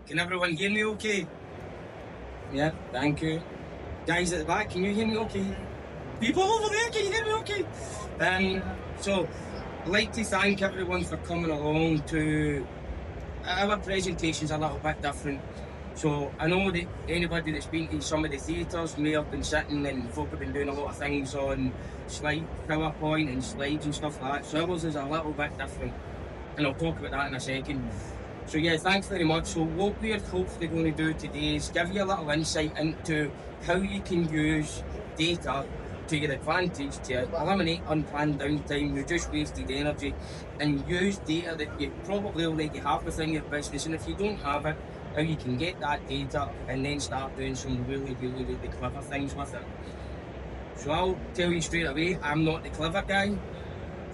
Can everyone hear me okay? Yeah, thank you. Guys at the back, can you hear me okay? People over there, can you hear me okay? So I'd like to thank everyone for coming along to our presentation's a little bit different. So I know that anybody that's been to some of the theatres may have been sitting and folk have been doing a lot of things on slide PowerPoint and slides and stuff like that. So ours is a little bit different. And I'll talk about that in a second. So yeah, thanks very much. So what we're hopefully going to do today is give you a little insight into how you can use data to your advantage to eliminate unplanned downtime, reduce wasted energy, and use data that you probably already have within your business. And if you don't have it, how you can get that data and then start doing some really clever things with it. So I'll tell you straight away, I'm not the clever guy.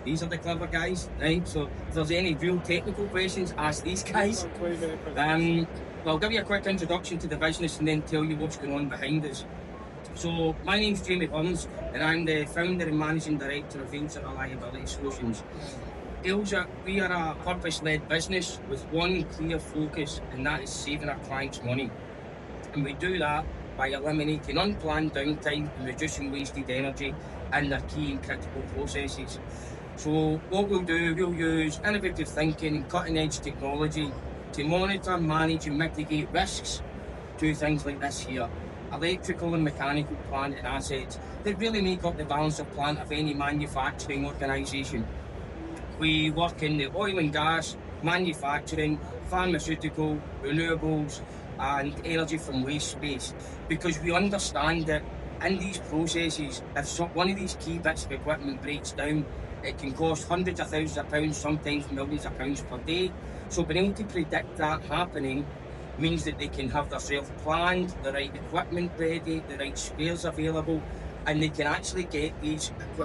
These are the clever guys, right? So if there's any real technical questions, ask these guys. Well, I'll give you a quick introduction to the business and then tell you what's going on behind us. So my name's Jamie Burns and I'm the founder and managing director of Ailsa Reliability Solutions. Ailsa, we are a purpose-led business with one clear focus, and that is saving our clients money. And we do that by eliminating unplanned downtime and reducing wasted energy in their key and critical processes. So what we'll do, we'll use innovative thinking and cutting-edge technology to monitor, manage and mitigate risks to things like this here. Electrical and mechanical plant and assets that really make up the balance of plant of any manufacturing organisation. We work in the oil and gas, manufacturing, pharmaceutical, renewables and energy from waste space, because we understand that in these processes, if one of these key bits of equipment breaks down, it can cost hundreds of thousands of pounds, sometimes millions of pounds per day. So being able to predict that happening means that they can have themselves planned, the right equipment ready, the right spares available, and they can actually get the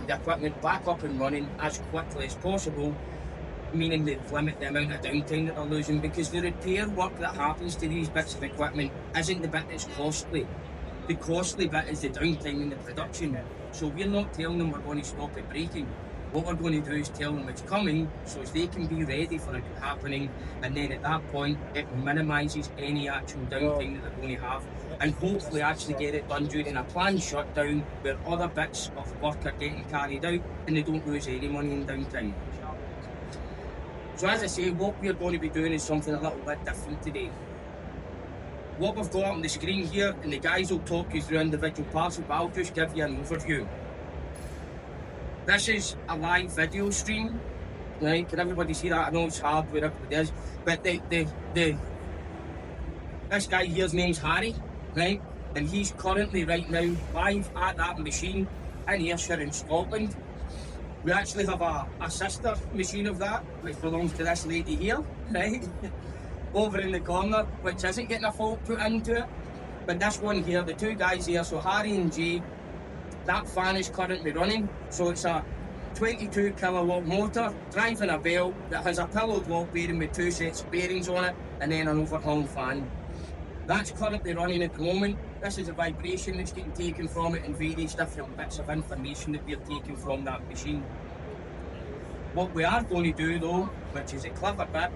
equipment back up and running as quickly as possible, meaning they limit the amount of downtime that they're losing, because the repair work that happens to these bits of equipment isn't the bit that's costly. The costly bit is the downtime in the production. So we're not telling them we're going to stop it breaking. What we're going to do is tell them it's coming so as they can be ready for it happening, and then at that point it minimises any actual downtime that they're going to have, and hopefully actually get it done during a planned shutdown where other bits of work are getting carried out and they don't lose any money in downtime. So as I say, what we're going to be doing is something a little bit different today. What we've got on the screen here, and the guys will talk you through individual parts, but I'll just give you an overview. This is a live video stream, right? Can everybody see that? I know it's hard where everybody is, but this guy here's name's Harry, right? And he's currently right now live at that machine in Ayrshire in Scotland. We actually have a sister machine of that, which belongs to this lady here, right? Over in the corner, which isn't getting a fault put into it. But this one here, the two guys here, so Harry and Jay, that fan is currently running. So it's a 22 kilowatt motor driving a belt that has a pillowed wall bearing with two sets of bearings on it and then an overhung fan. That's currently running at the moment. This is a vibration that's getting taken from it and various different bits of information that we're taking from that machine. What we are going to do though, which is a clever bit,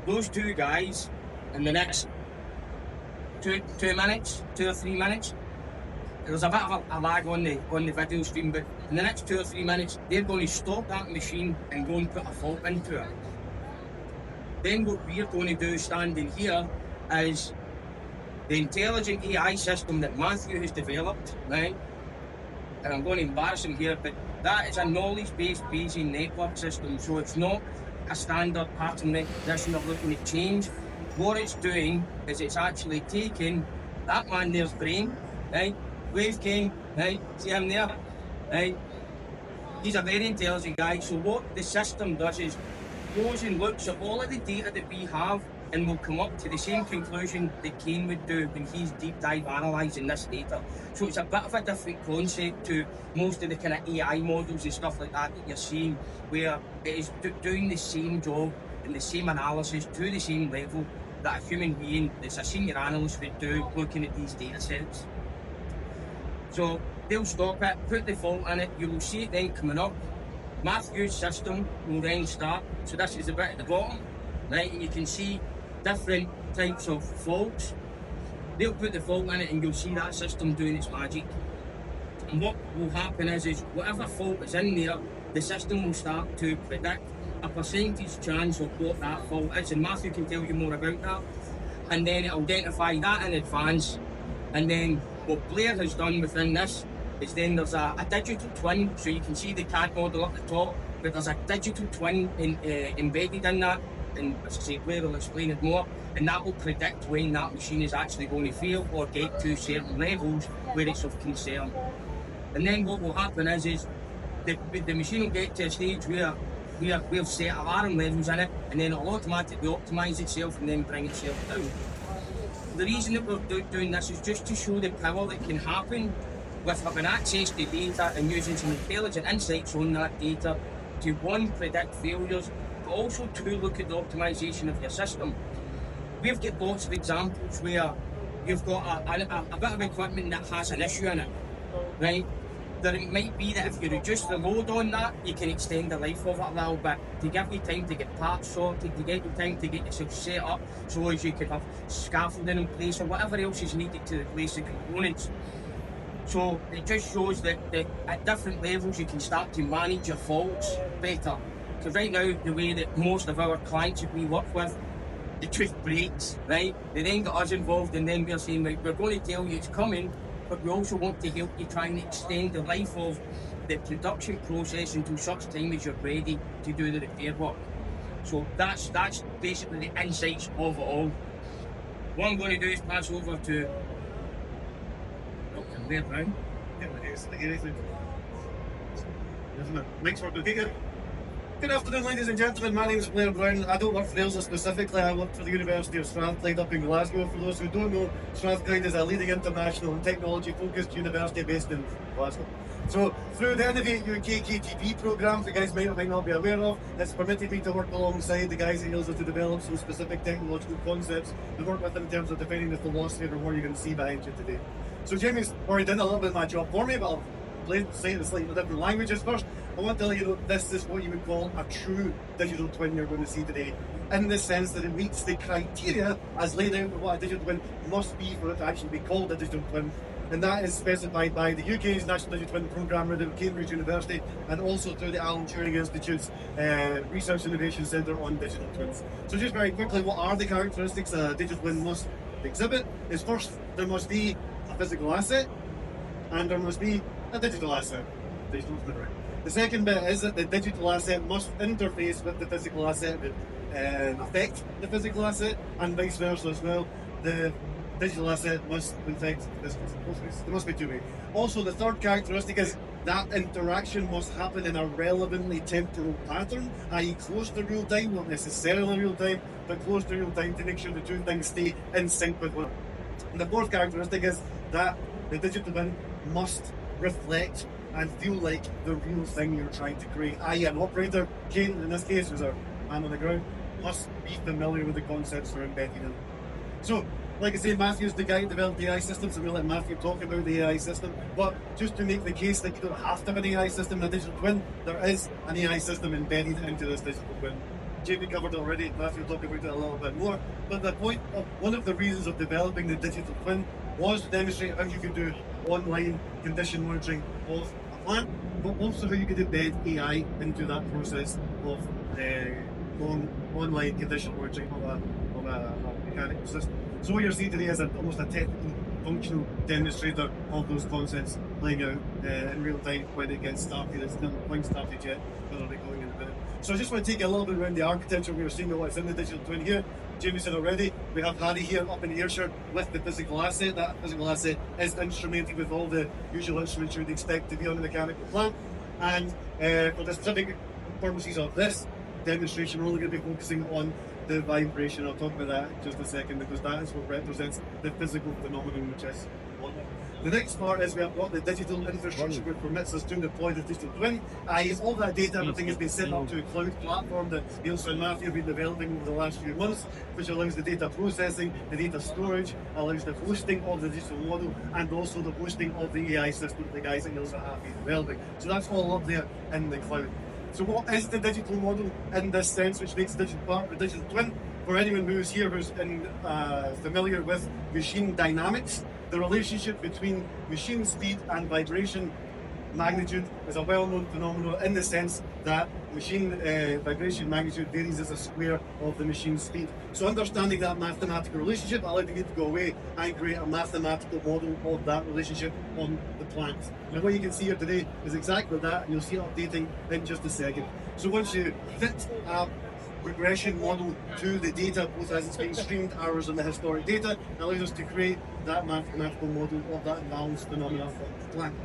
those two guys in the next 2 minutes, 2 or 3 minutes, there's a bit of a lag on the video stream, but in the next 2 or 3 minutes, they're going to stop that machine and go and put a fault into it. Then what we're going to do standing here is the intelligent AI system that Matthew has developed, right? And I'm going to embarrass him here, but that is a knowledge-based Bayesian network system, so it's not a standard pattern recognition of looking at change. What it's doing is it's actually taking that man there's brain, right? Wave King, right? See him there, right? He's a very intelligent guy. So what the system does is goes and looks at all of the data that we have and will come up to the same conclusion that Kane would do when he's deep dive analysing this data. So it's a bit of a different concept to most of the kind of AI models and stuff like that you're seeing, where it is doing the same job and the same analysis to the same level that a human being that's a senior analyst would do looking at these data sets. So they'll stop it, put the fault in it, you will see it then coming up. Matthew's system will then start. So this is the bit at the bottom, right? And you can see different types of faults. They'll put the fault in it and you'll see that system doing its magic. And what will happen is whatever fault is in there, the system will start to predict a percentage chance of what that fault is. And Matthew can tell you more about that. And then it'll identify that in advance. And then what Blair has done within this is then there's a digital twin. So you can see the CAD model up the top, but there's a digital twin embedded in that. And as I say, Blair will explain it more. And that will predict when that machine is actually going to fail or get to certain levels where it's of concern. And then what will happen is the machine will get to a stage where we've set alarm levels in it, and then it'll automatically optimise itself and then bring itself down. The reason that we're doing this is just to show the power that can happen with having access to data and using some intelligent insights on that data to, one, predict failures, but also to look at the optimisation of your system. We've got lots of examples where you've got a bit of equipment that has an issue in it, right? That it might be that if you reduce the load on that, you can extend the life of it a little bit, to give you time to get parts sorted, to get you time to get yourself set up, so as you could have scaffolding in place or whatever else is needed to replace the components. So it just shows that at different levels you can start to manage your faults better. Because right now, the way that most of our clients that we work with, the truth breaks, right? They then get us involved, and then we're saying, right, we're going to tell you it's coming, but we also want to help you try and extend the life of the production process until such time as you're ready to do the repair work. So that's basically the insights of it all. What I'm going to do is pass over to Dr. Blair Brown. Mike's working okay. Good afternoon, ladies and gentlemen. My name is Blair Brown. I don't work for Ailsa specifically. I work for the University of Strathclyde up in Glasgow. For those who don't know, Strathclyde is a leading international and technology-focused university based in Glasgow. So, through the Innovate UK KTP programme, the guys might or might not be aware of, it's permitted me to work alongside the guys at Ailsa to develop some specific technological concepts to work with in terms of defining the philosophy of what you're going to see behind you today. So, Jamie's already done a little bit of my job for me, but I'll say it in slightly different languages first. I want to let you know this is what you would call a true digital twin you're going to see today, in the sense that it meets the criteria as laid out for what a digital twin must be for it to actually be called a digital twin, and that is specified by the UK's National Digital Twin Programme within Cambridge University, and also through the Alan Turing Institute's Research Innovation Centre on Digital Twins. So just very quickly, what are the characteristics a digital twin must exhibit? Is first, there must be a physical asset, and there must be a digital asset. Digital twin, right? The second bit is that the digital asset must interface with the physical asset and affect the physical asset, and vice versa as well. The digital asset must affect the physical asset. There must be two-way. Also, the third characteristic is that interaction must happen in a relevantly temporal pattern, i.e. close to real time, not necessarily real time, but close to real time to make sure the two things stay in sync with one another. And the fourth characteristic is that the digital twin must reflect and feel like the real thing you're trying to create, i.e. an operator, Kane in this case, who's our man on the ground, must be familiar with the concepts that are embedded in it. So, like I say, Matthew's the guy who developed the AI system, so we'll let Matthew talk about the AI system. But just to make the case that you don't have to have an AI system in a digital twin, there is an AI system embedded into this digital twin. Jamie covered it already, Matthew will talk about it a little bit more. But the point of one of the reasons of developing the digital twin was to demonstrate how you could do online condition monitoring of a plant, but also how you could embed AI into that process of online condition monitoring of a mechanical system. So what you're seeing today is almost a technical, functional demonstrator of those concepts playing out in real time when it gets started. It's not quite started yet, but it'll be going in a minute. So I just want to take you a little bit around the architecture. We are seeing what's in the digital twin here. Jamie said already, we have Harry here up in the Ayrshire with the physical asset. That physical asset is instrumented with all the usual instruments you would expect to be on a mechanical plant. And for the specific purposes of this demonstration, we're only going to be focusing on the vibration. I'll talk about that in just a second, because that is what represents the physical phenomenon, which is water. The next part is we have got the digital infrastructure which permits us to deploy the digital twin. All that data, everything has been set up to a cloud platform that Ailsa and Matthew have been developing over the last few months, which allows the data processing, the data storage, allows the hosting of the digital model, and also the hosting of the AI system that the guys at Ailsa have been developing. So that's all up there in the cloud. So what is the digital model in this sense, which makes digital part of the digital twin? For anyone who's here who's familiar with machine dynamics, the relationship between machine speed and vibration magnitude is a well-known phenomenon in the sense that machine vibration magnitude varies as a square of the machine speed. So understanding that mathematical relationship allowed me to go away and create a mathematical model of that relationship on the plant. And what you can see here today is exactly that, and you'll see it updating in just a second. So once you fit a regression model to the data, both as it's being streamed, hours, and the historic data, it allows us to create that mathematical model of that imbalance phenomena for the plant.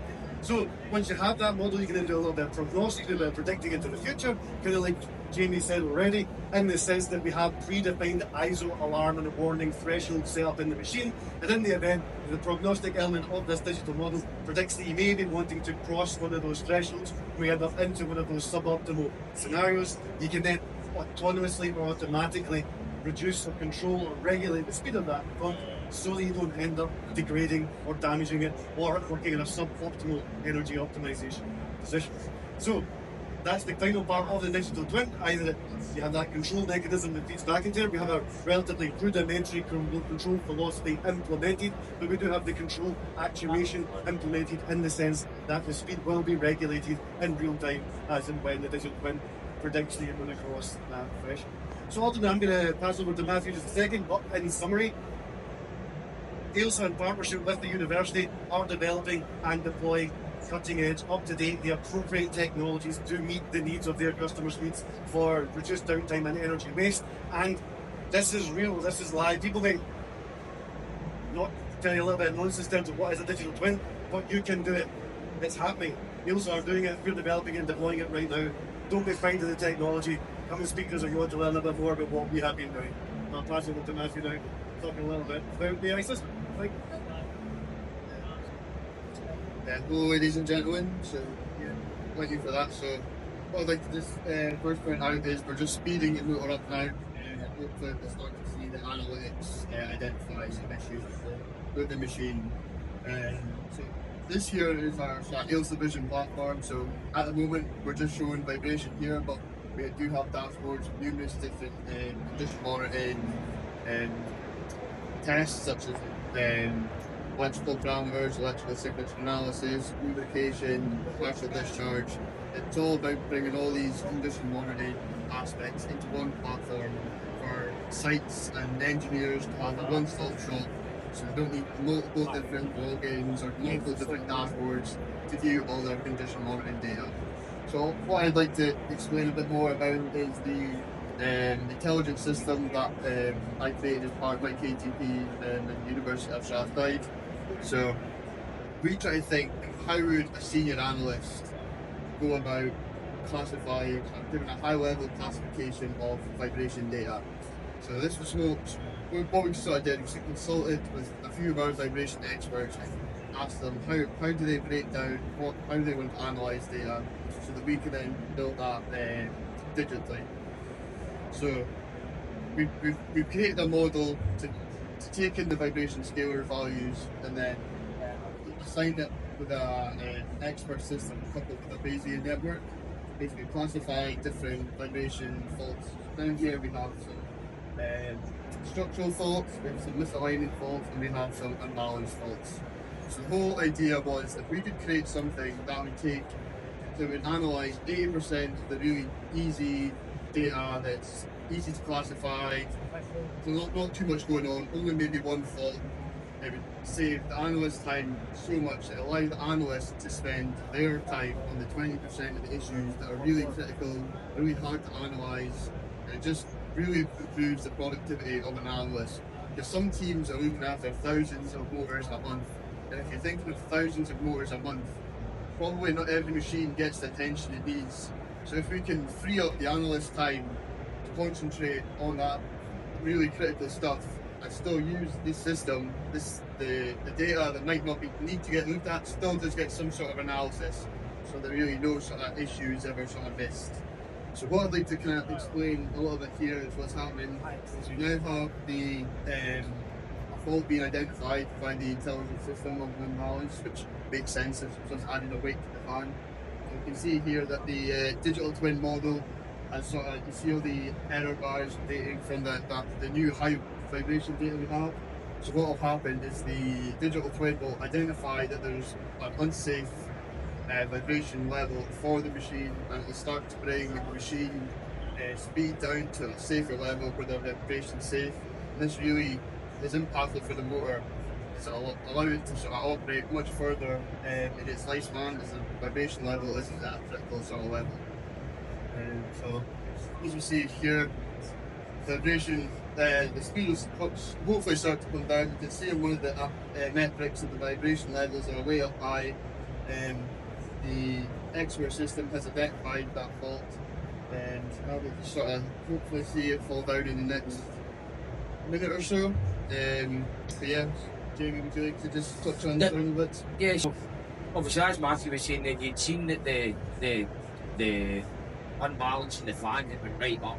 So once you have that model, you can then do a little bit of prognostic, a bit of predicting into the future, kind of like Jamie said already, in the sense that we have predefined ISO alarm and warning thresholds set up in the machine. And in the event, the prognostic element of this digital model predicts that you may be wanting to cross one of those thresholds, we end up into one of those suboptimal scenarios. You can then autonomously or automatically reduce or control or regulate the speed of that pump so that you don't end up degrading or damaging it or working in a suboptimal energy optimization position. So that's the final part of the digital twin. Either you have that control mechanism that feeds back into it, we have a relatively rudimentary control philosophy implemented, but we do have the control actuation implemented in the sense that the speed will be regulated in real time as and when the digital twin predicts that you're going to cross that threshold. So ultimately, I'm going to pass over to Matthew just a second, but in summary, Ailsa, in partnership with the university, are developing and deploying cutting-edge, up-to-date, the appropriate technologies to meet the needs of their customers' needs for reduced downtime and energy waste. And this is real, this is live. People may not tell you a little bit of nonsense in terms of what is a digital twin, but you can do it. It's happening. Ailsa are doing it, we're developing it and deploying it right now. Don't be frightened of the technology. Come and speak to us if you want to learn a bit more about what we have been doing. I'll pass it over to Matthew now, talking a little bit about the AI system. Hello ladies and gentlemen, so thank you for that. So what I'd like to just first point out is we're just speeding the motor up now. Hopefully we'll start to see the analytics identify some issues with the machine. So this here is our Ailsa Vision platform. So at the moment we're just showing vibration here, but we do have dashboards with numerous different condition monitoring tests such as electrical parameters, electrical signature analysis, lubrication, partial discharge. It's all about bringing all these condition monitoring aspects into one platform for sites and engineers to have a one-stop shop, so they don't need multiple different logins or multiple different dashboards to view all their condition monitoring data. So what I'd like to explain a bit more about is the intelligence system that I created as part of my KTP in the University of Strathclyde. So we try to think, how would a senior analyst go about classifying, giving a high level classification of vibration data. So this was what we sort of did, we consulted with a few of our vibration experts and asked them how do they break down, how do they want to analyse data so that we can then build that digitally. So we've created a model to take in the vibration scalar values and then assign it with an expert system coupled with a Bayesian network to basically classify different vibration faults. Down here we have some structural faults, we have some misalignment faults, and we have some unbalanced faults. So the whole idea was if we could create something that would analyse 80% of the really easy data that's easy to classify, so not too much going on, only maybe one fault. It would save the analyst time so much, it allowed the analyst to spend their time on the 20% of the issues that are really critical, really hard to analyse, and it just really improves the productivity of an analyst. Because some teams are looking after thousands of motors a month, and if you're thinking of thousands of motors a month, probably not every machine gets the attention it needs. So if we can free up the analyst time to concentrate on that really critical stuff and still use this system, the data that might not need to get looked at still just get some sort of analysis, so there really no sort of issues ever sort of missed. So what I'd like to kind of explain a little bit here is what's happening is we now have the fault being identified by the intelligence system of the imbalance, which makes sense if it's just adding a weight to the fan. So you can see here that the digital twin model and sort of you see all the error bars dating from the new high vibration data we have. So what will happen is the digital twin will identify that there's an unsafe vibration level for the machine, and it will start to bring the machine speed down to a safer level where the vibration's safe. And this really is impactful for the motor. So it'll allow it to sort of operate much further in its lifespan as the vibration level isn't at a critical sort of level. So as we see here, vibration, the speed will hopefully start to come down. You can see on one of the metrics that the vibration levels are way up high. The expert system has identified that fault, and now we can sort of hopefully see it fall down in the next minute or so. But yeah, Jamie, would you like to just touch on that a little bit? Yeah, so obviously as Matthew was saying, that you'd seen that the unbalance in the fan had been right up.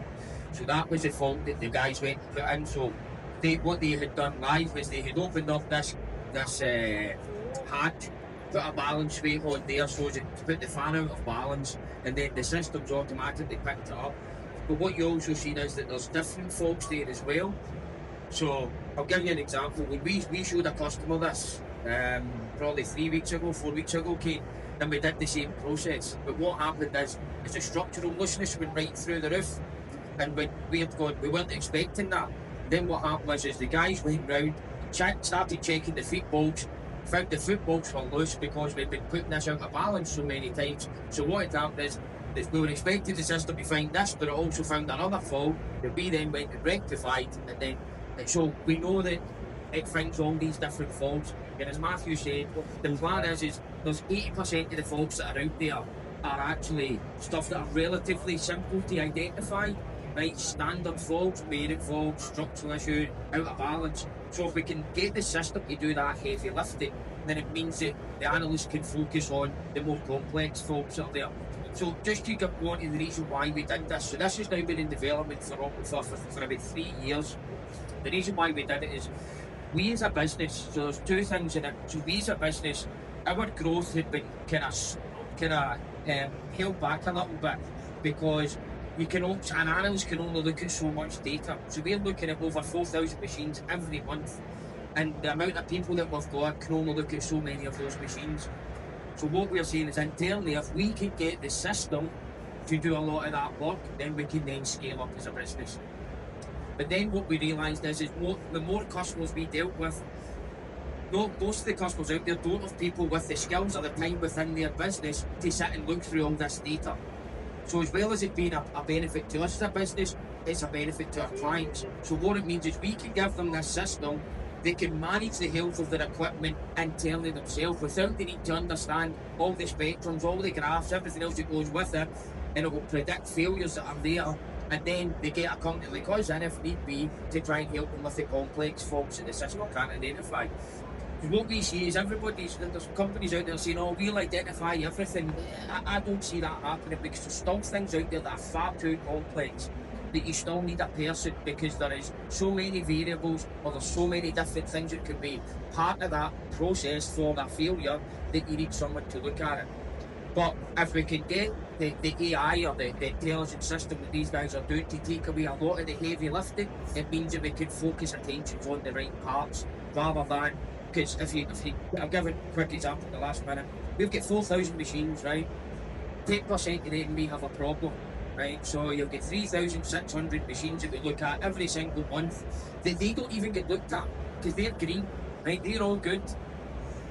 So that was the fault that the guys went and put in. So what they had done live was they had opened up this hatch, put a balance weight on there so that to put the fan out of balance, and then the system's automatically picked it up. But what you also seen is that there's different faults there as well. So I'll give you an example. When we showed a customer this probably 4 weeks ago, Kate, and we did the same process. But what happened is the structural looseness went right through the roof, and when we weren't expecting that. Then what happened was the guys went round, started checking the feet bolts, found the foot bolts were loose because we'd been putting this out of balance so many times. So what had happened is we were expecting the system to find this, but it also found another fault that we then went and rectified, and then so we know that it finds all these different faults. And as Matthew said, the plan is there's 80% of the faults that are out there are actually stuff that are relatively simple to identify, right? Standard faults, bearing faults, structural issue, out of balance. So if we can get the system to do that heavy lifting, then it means that the analyst can focus on the more complex faults that are there. So just to go on to the reason why we did this. So this has now been in development for about 3 years. The reason why we did it is we as a business, so there's two things in it. So we as a business, our growth had been kind of held back a little bit because an analyst can only look at so much data. So we're looking at over 4,000 machines every month, and the amount of people that we've got can only look at so many of those machines. So what we're saying is internally, if we can get the system to do a lot of that work, then we can then scale up as a business. But then what we realised is the more customers we dealt with, most of the customers out there don't have people with the skills or the time within their business to sit and look through all this data. So as well as it being a benefit to us as a business, it's a benefit to our clients. So what it means is we can give them this system, they can manage the health of their equipment internally themselves without the need to understand all the spectrums, all the graphs, everything else that goes with it, and it will predict failures that are there. And then they get a company like us in, if need be, to try and help them with the complex faults that the system can't identify. Because what we see is there's companies out there saying, oh, we'll identify everything. I don't see that happening because there's still things out there that are far too complex that you still need a person, because there is so many variables or there's so many different things that could be part of that process for that failure that you need someone to look at it. But if we can get the AI or the intelligent system that these guys are doing to take away a lot of the heavy lifting, it means that we can focus attention on the right parts rather than, because I'll give a quick example in the last minute. We've got 4,000 machines, right? 10% of them may have a problem, right? So you'll get 3,600 machines that we look at every single month that they don't even get looked at because they're green, right? They're all good.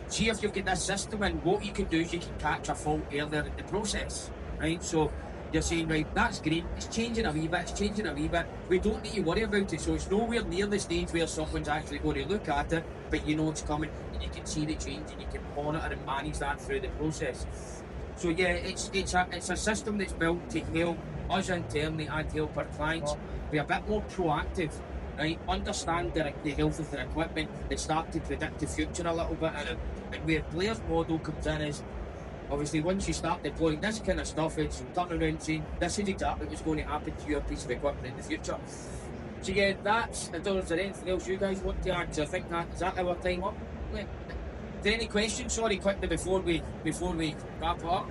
See, if you've got this system, and what you can do is you can catch a fault earlier in the process, right? So you're saying, right, that's green, it's changing a wee bit, we don't need to worry about it. So it's nowhere near the stage where someone's actually going to look at it, but you know it's coming and you can see the change and you can monitor and manage that through the process. So yeah, it's a system that's built to help us internally and help our clients be a bit more proactive, right? Understand the health of their equipment and start to predict the future a little bit. And where Blair's model comes in is, obviously, once you start deploying this kind of stuff, it's turning around saying, this is exactly what's going to happen to your piece of equipment in the future. So yeah, I don't know if there's anything else you guys want to add. So I think is that our time up? Is there any questions? Sorry, quickly before we wrap up.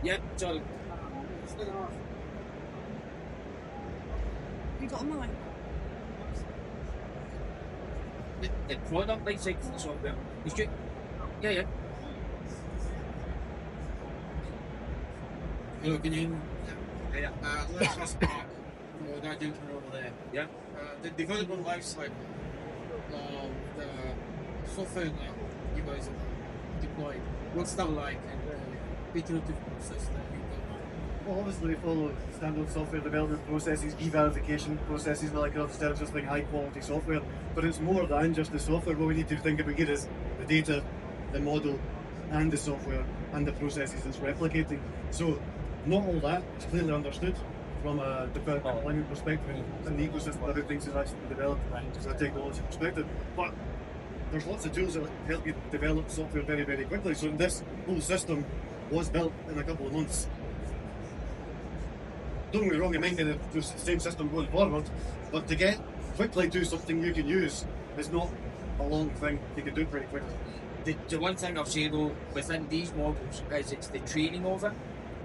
Yep, sorry. you got on the line? The product life cycle for the software is just, yeah. Hello, can you? Yeah. Let's just talk. That gentleman over there. Yeah. The development life cycle. The software that you guys have deployed. What's that like, and the iterative process that you've done? Well, obviously, we follow standard software development processes, e-verification processes, and like that, instead of just like high quality software. But it's more than just the software. What we need to think about here is the data, the model, and the software, and the processes it's replicating. So, not all that is clearly understood from a deployment perspective and the ecosystem that everything's actually developed from a technology perspective. But there's lots of tools that help you develop software very, very quickly. So this whole system was built in a couple of months. Don't get me wrong, it might be the same system going forward, but to get quickly to something you can use is not a long thing. You can do it pretty quickly. The one thing I'll say though, within these models, is it's the training of it.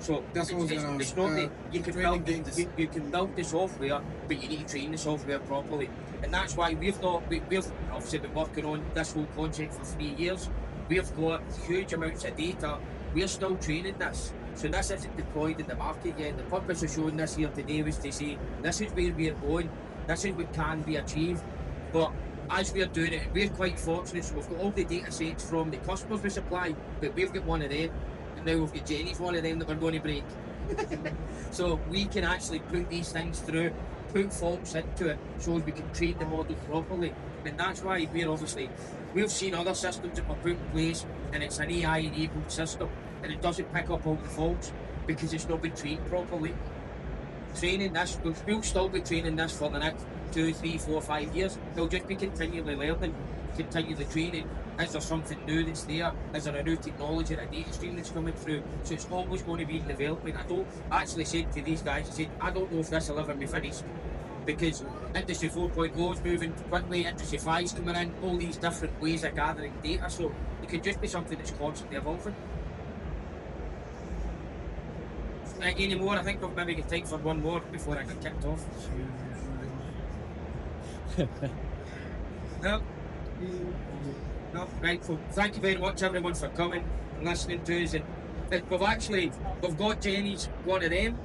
So That's what I was gonna it's ask. not the, you can Training build data. you can build the software, but you need to train the software properly, and that's why we've obviously been working on this whole project for 3 years. We've got huge amounts of data. We're still training this, so this isn't deployed in the market yet. The purpose of showing this here today was to say this is where we're going. This is what can be achieved, but as we're doing it, we're quite fortunate. So we've got all the data sets from the customers we supply, but we've got one of them. Now we've got Jenny's one of them that we're going to break. So we can actually put these things through, put faults into it, so we can train the model properly. And that's why we've seen other systems that were put in place, and it's an AI enabled system, and it doesn't pick up all the faults because it's not been trained properly. Training this, we'll still be training this for the next 2, 3, 4, 5 years. We'll just be continually learning, continually training. Is there something new that's there? Is there a new technology, a data stream that's coming through? So it's always going to be in development. I actually said to these guys, I don't know if this will ever be finished, because Industry 4.0 is moving quickly, Industry 5 is coming in, all these different ways of gathering data. So it could just be something that's constantly evolving. Any more? I think we've maybe got time for one more before I get kicked off. No? No? Right, so thank you very much everyone for coming and listening to us. And we've got Jenny's one of them.